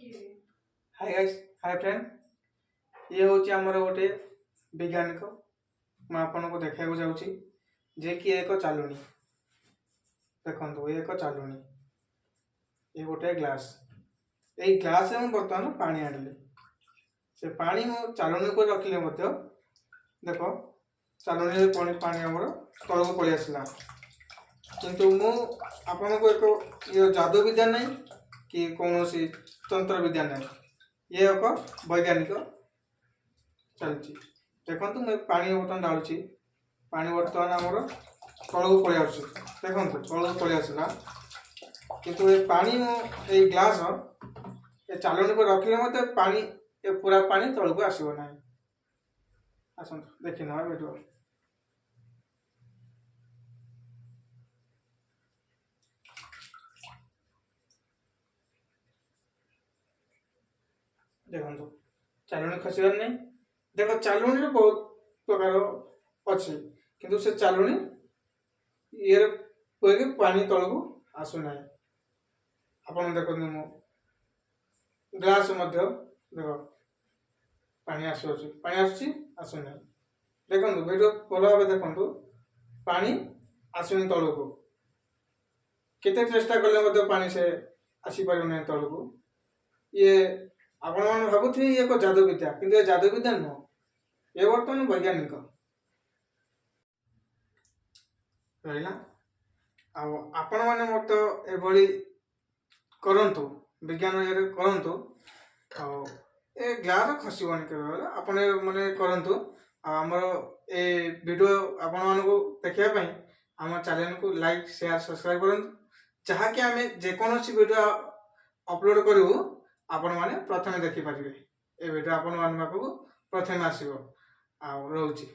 Hi guys, hi friend. ये हूँ आमर गोटे वैज्ञानिक मैं आपन को देखा जाऊँगी जे कि एक चालुनी देखो ये एक चालुनी ये गोटे ग्लास यही ग्लास में बर्तमान पानी आनिले से पानी मो चालुनी को रखिले देख चालुनी पानी आमर तल को पलि आसला किंतु मु आपन को एक ये जादू विद्या नहीं कि कौन सी तंत्र विद्या नहीं ये एक वैज्ञानिक चलती देखो मैं पानी बर्तमान डालुची पानी बर्तमान आमर तल को पलि आस देखो तल को पलि आसला किंतु ये पानी ये ग्लास ये चालुनी को रखिले मत पानी ये पूरा पानी तल को आसब ना आस देखी ना वीडियो देखो चालुनी खसबार नहीं देख चालुनी बहुत प्रकार अच्छी किंतु से चालुनी ये पानी तल को आसुना आपन देखो मो ग्लास मध्य देख पानी आसुना देखो वीडियो भल भाव देखु पानी आसुनी तल को केते चेष्टा कले पानी से आसीपार ना तल को ये आपण मैंने भावुथे ये एक जादू विद्या किंतु ये जादू विद्या नुह ये बर्तमान वैज्ञानिक रहा आपण मैंने मत एभली करंतु विज्ञान ये करंतु ए ग्लास खसबनी के आप मैंने करंतु आमर ए वीडियो आपण मानक देखा आम चैनल को लाइक शेयर सब्सक्राइब करंतु जहाँकि आम जेकोसी वीडियो अपलोड करूँ आपण माने प्रथमे देखि पारिबे ए वीडियो आपण मान पाखु प्रथमे आसीबो आ रहउची।